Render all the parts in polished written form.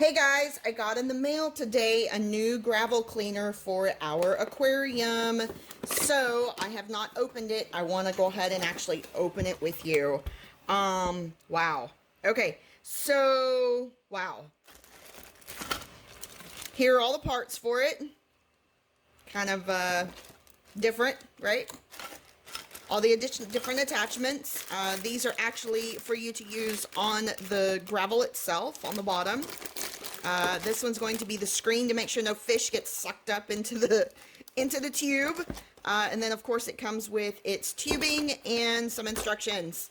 Hey guys, I got in the mail today a new gravel cleaner for our aquarium. So I have not opened it. I want to go ahead and actually open it with you. Wow. Okay, so, wow. Here are all the parts for it. Kind of different, right? All the different attachments. These are actually for you to use on the gravel itself on the bottom. This one's going to be the screen to make sure no fish gets sucked up into the tube. And then of course it comes with its tubing and some instructions.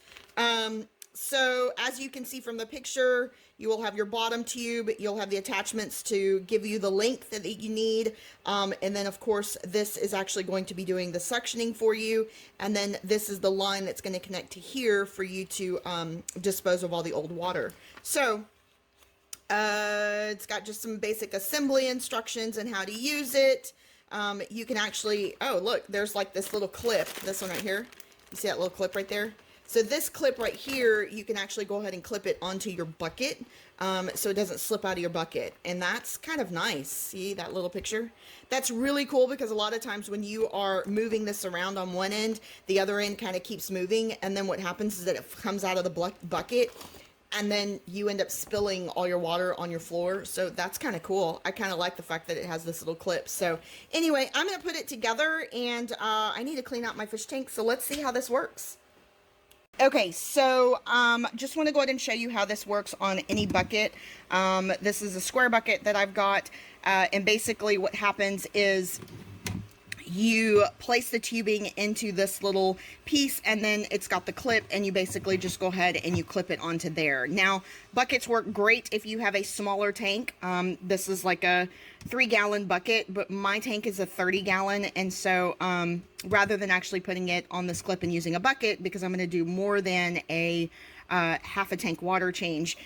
So as you can see from the picture, you will have your bottom tube, you'll have the attachments to give you the length that you need, and then of course this is actually going to be doing the suctioning for you, and then this is the line that's going to connect to here for you to dispose of all the old water. So it's got just some basic assembly instructions and how to use it. You can actually, oh look, there's like this little clip, this one right here. You see that little clip right there? So this clip right here, you can actually go ahead and clip it onto your bucket, so it doesn't slip out of your bucket. And that's kind of nice. See that little picture? That's really cool because a lot of times when you are moving this around on one end, the other end kind of keeps moving. And then what happens is that it comes out of the bucket and then you end up spilling all your water on your floor. So that's kind of cool. I kind of like the fact that it has this little clip. So anyway, I'm going to put it together and I need to clean out my fish tank. So let's see how this works. Okay, so just want to go ahead and show you how this works on any bucket. This is a square bucket that I've got, and basically what happens is you place the tubing into this little piece and then it's got the clip and you basically just go ahead and you clip it onto there. Now, buckets work great if you have a smaller tank. This is like a 3-gallon bucket, but my tank is a 30-gallon, and so rather than actually putting it on this clip and using a bucket, because I'm going to do more than a half a tank water change,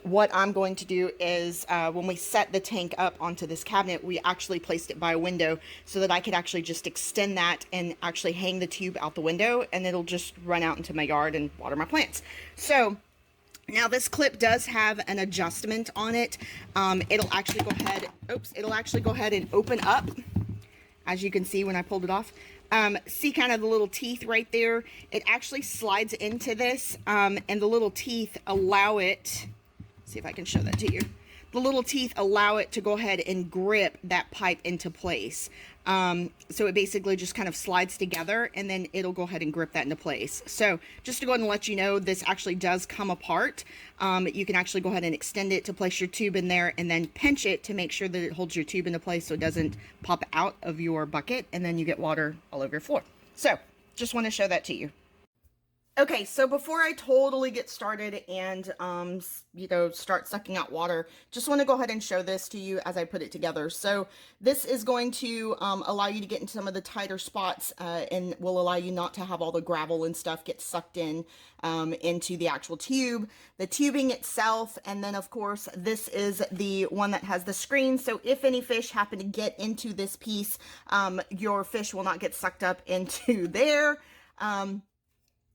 what I'm going to do is when we set the tank up onto this cabinet, we actually placed it by a window so that I could actually just extend that and actually hang the tube out the window, and it'll just run out into my yard and water my plants. So now this clip does have an adjustment on it. It'll actually go ahead and open up, as you can see when I pulled it off. See kind of the little teeth right there? It actually slides into this, and the little teeth allow it, see if I can show that to you. The little teeth allow it to go ahead and grip that pipe into place. So it basically just kind of slides together and then it'll go ahead and grip that into place. So just to go ahead and let you know, this actually does come apart. You can actually go ahead and extend it to place your tube in there and then pinch it to make sure that it holds your tube into place so it doesn't pop out of your bucket and then you get water all over your floor. So just want to show that to you. Okay, so before I totally get started and, start sucking out water, just want to go ahead and show this to you as I put it together. So this is going to allow you to get into some of the tighter spots and will allow you not to have all the gravel and stuff get sucked in into the actual tube, the tubing itself, and then of course this is the one that has the screen. So if any fish happen to get into this piece, your fish will not get sucked up into there.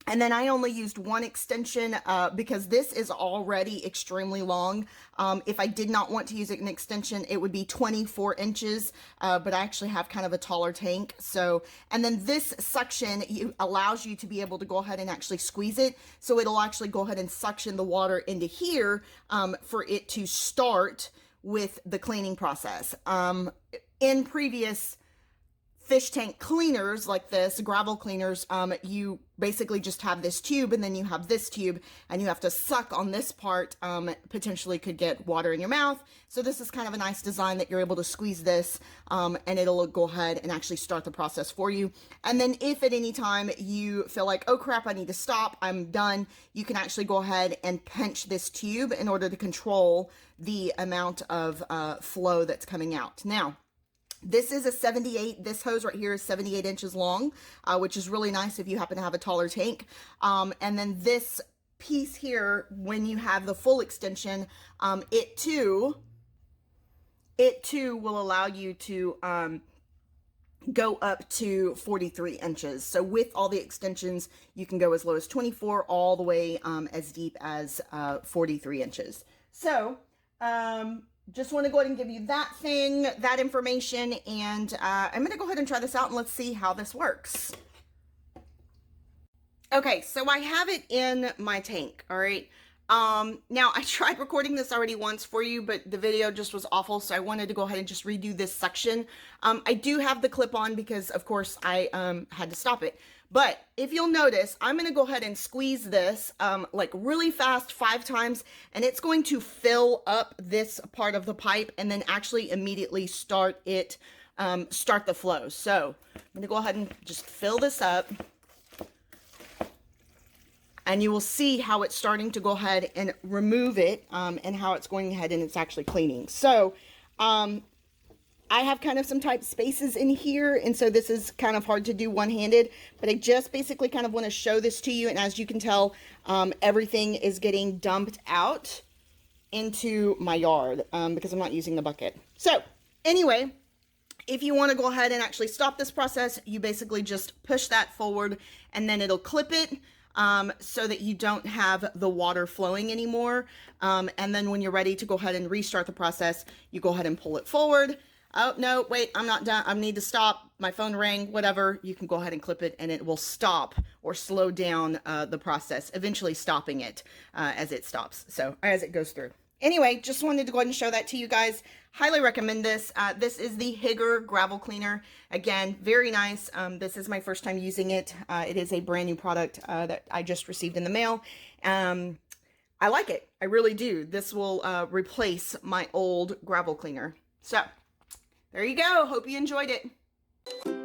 And then I only used one extension because this is already extremely long. If I did not want to use an extension, it would be 24 inches, but I actually have kind of a taller tank. So, and then this suction allows you to be able to go ahead and actually squeeze it. So it'll actually go ahead and suction the water into here for it to start with the cleaning process. In previous fish tank cleaners like this, gravel cleaners, you basically just have this tube and then you have this tube and you have to suck on this part, potentially could get water in your mouth. So this is kind of a nice design that you're able to squeeze this and it'll go ahead and actually start the process for you. And then if at any time you feel like, oh crap, I need to stop, I'm done, you can actually go ahead and pinch this tube in order to control the amount of flow that's coming out. Now, this is a 78, this hose right here is 78 inches long, which is really nice if you happen to have a taller tank. And then this piece here, when you have the full extension, it too will allow you to go up to 43 inches. So with all the extensions, you can go as low as 24 all the way as deep as 43 inches. So Just want to go ahead and give you that thing, that information, and I'm going to go ahead and try this out and let's see how this works. Okay, so I have it in my tank, all right? Now I tried recording this already once for you, but the video just was awful, so I wanted to go ahead and just redo this section. I do have the clip on because, of course, I had to stop it. But if you'll notice, I'm going to go ahead and squeeze this like really fast 5 times, and it's going to fill up this part of the pipe and then actually immediately start it, start the flow. So I'm going to go ahead and just fill this up. And you will see how it's starting to go ahead and remove it, and how it's going ahead and it's actually cleaning. So I have kind of some tight spaces in here, and so this is kind of hard to do one-handed, but I just basically kind of want to show this to you. And as you can tell, everything is getting dumped out into my yard because I'm not using the bucket. So anyway, if you want to go ahead and actually stop this process, you basically just push that forward and then it'll clip it. So that you don't have the water flowing anymore. And then when you're ready to go ahead and restart the process, you go ahead and pull it forward. Oh, no, wait, I'm not done. I need to stop. My phone rang, whatever. You can go ahead and clip it and it will stop or slow down the process, eventually stopping it as it stops. So as it goes through. Anyway, just wanted to go ahead and show that to you guys. Highly recommend this. This is the Hygger Gravel Cleaner. Again, very nice. This is my first time using it. It is a brand new product that I just received in the mail. I like it. I really do. This will replace my old gravel cleaner. So, there you go. Hope you enjoyed it.